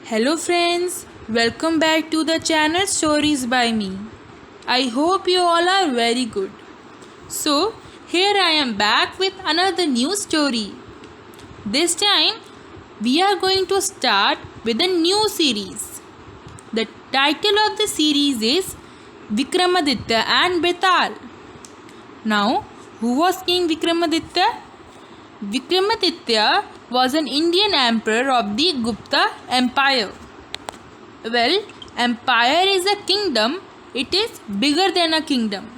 Hello friends, welcome back to the channel Stories by me. I hope you all are very good. So, here I am back with another new story. This time, we are going to start with a new series. The title of the series is Vikramaditya and Betaal. Now, who was King Vikramaditya? Vikramaditya was an Indian emperor of the Gupta Empire. Well, empire is a kingdom, it is bigger than a kingdom.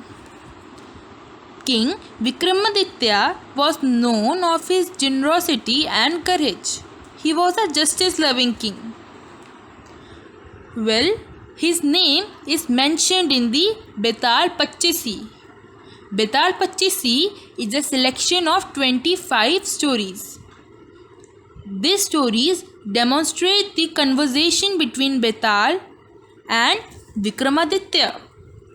King Vikramaditya was known of his generosity and courage. He was a justice-loving king. Well, his name is mentioned in the Betaal Pachisi. Betaal Pachisi is a selection of 25 stories. These stories demonstrate the conversation between Betaal and Vikramaditya.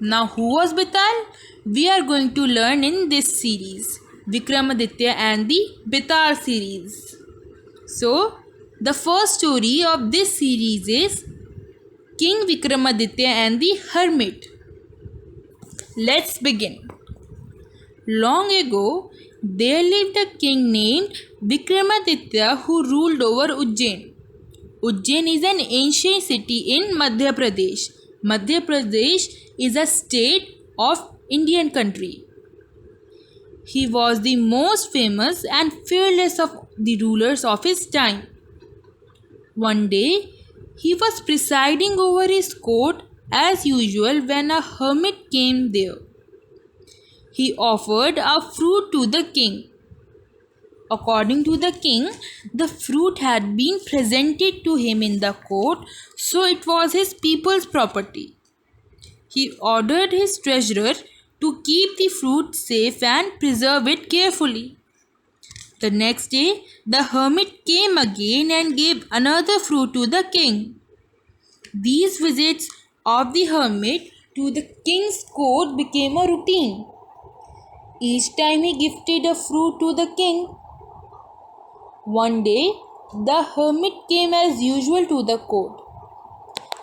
Now, who was Betaal? We are going to learn in this series, Vikramaditya and the Betaal series. So, the first story of this series is King Vikramaditya and the Hermit. Let's begin. Long ago, there lived a king named Vikramaditya who ruled over Ujjain. Ujjain is an ancient city in Madhya Pradesh. Madhya Pradesh is a state of Indian country. He was the most famous and fearless of the rulers of his time. One day, he was presiding over his court as usual when a hermit came there. He offered a fruit to the king. According to the king, the fruit had been presented to him in the court, so it was his people's property. He ordered his treasurer to keep the fruit safe and preserve it carefully. The next day, the hermit came again and gave another fruit to the king. These visits of the hermit to the king's court became a routine. Each time he gifted a fruit to the king. One day, the hermit came as usual to the court.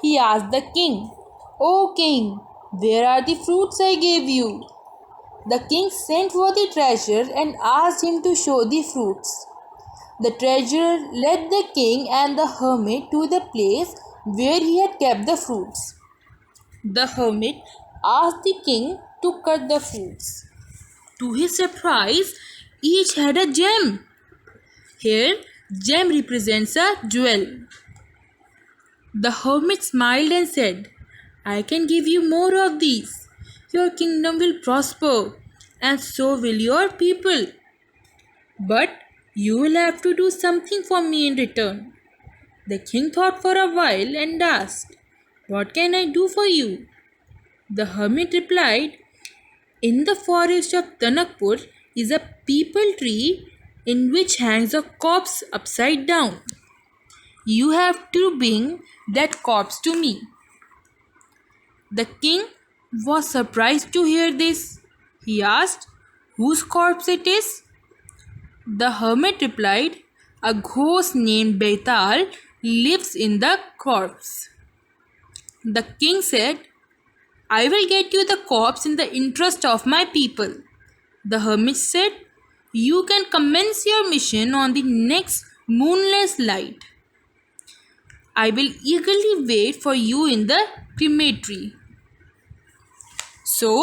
He asked the king, "O king, where are the fruits I gave you?" The king sent for the treasurer and asked him to show the fruits. The treasurer led the king and the hermit to the place where he had kept the fruits. The hermit asked the king to cut the fruits. To his surprise, each had a gem. Here, gem represents a jewel. The hermit smiled and said, "I can give you more of these. Your kingdom will prosper, and so will your people. But you will have to do something for me in return." The king thought for a while and asked, "What can I do for you?" The hermit replied, "In the forest of Tanakpur is a peepal tree in which hangs a corpse upside down. You have to bring that corpse to me." The king was surprised to hear this. He asked, "Whose corpse it is?" The hermit replied, "A ghost named Betaal lives in the corpse." The king said, "I will get you the corpse in the interest of my people." The hermit said, "You can commence your mission on the next moonless night. I will eagerly wait for you in the crematory." So,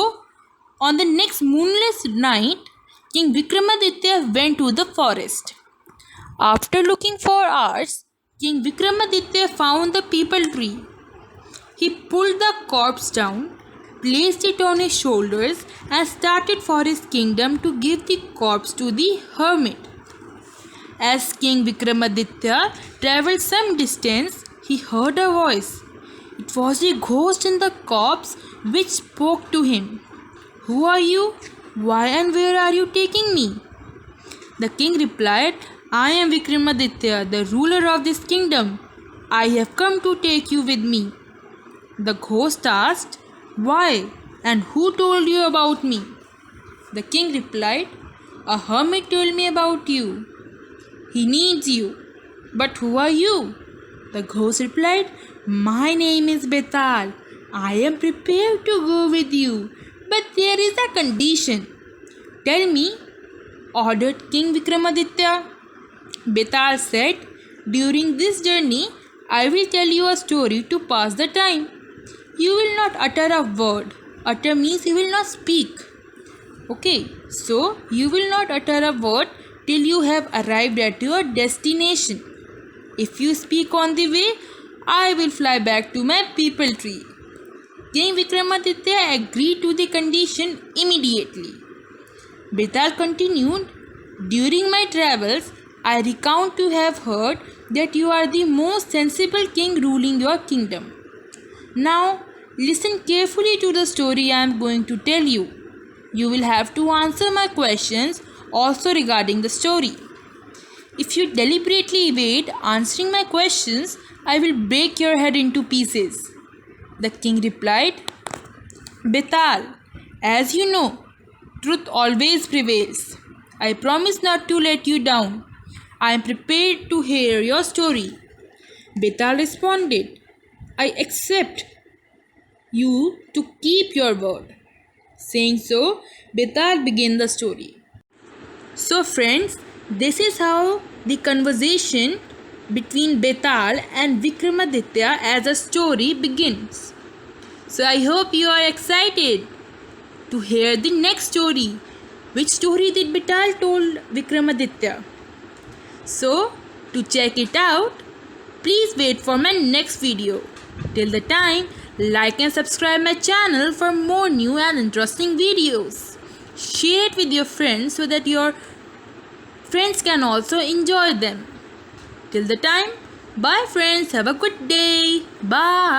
on the next moonless night, King Vikramaditya went to the forest. After looking for hours, King Vikramaditya found the peepal tree. He pulled the corpse down, placed it on his shoulders, and started for his kingdom to give the corpse to the hermit. As King Vikramaditya travelled some distance, he heard a voice. It was a ghost in the corpse which spoke to him. "Who are you? Why and where are you taking me?" The king replied, "I am Vikramaditya, the ruler of this kingdom. I have come to take you with me." The ghost asked, "Why, and who told you about me?" The king replied, "A hermit told me about you. He needs you. But who are you?" The ghost replied, "My name is Betaal. I am prepared to go with you, but there is a condition." "Tell me," ordered King Vikramaditya. Betaal said, "During this journey, I will tell you a story to pass the time. You will not utter a word. Utter means you will not speak. Okay, so you will not utter a word till you have arrived at your destination. If you speak on the way, I will fly back to my peepal tree." King Vikramaditya agreed to the condition immediately. Betaal continued, "During my travels, I recount to have heard that you are the most sensible king ruling your kingdom. Now, listen carefully to the story I am going to tell you. You will have to answer my questions also regarding the story. If you deliberately evade answering my questions, I will break your head into pieces." The king replied, "Betaal, as you know, truth always prevails. I promise not to let you down. I am prepared to hear your story." Betaal responded, "I accept you to keep your word." Saying so, Betaal began the story. So friends, this is how the conversation between Betaal and Vikramaditya as a story begins. So I hope you are excited to hear the next story. Which story did Betaal told Vikramaditya? So to check it out, please wait for my next video. Till the time, like and subscribe my channel for more new and interesting videos. Share it with your friends so that your friends can also enjoy them. Till the time, bye friends. Have a good day. Bye.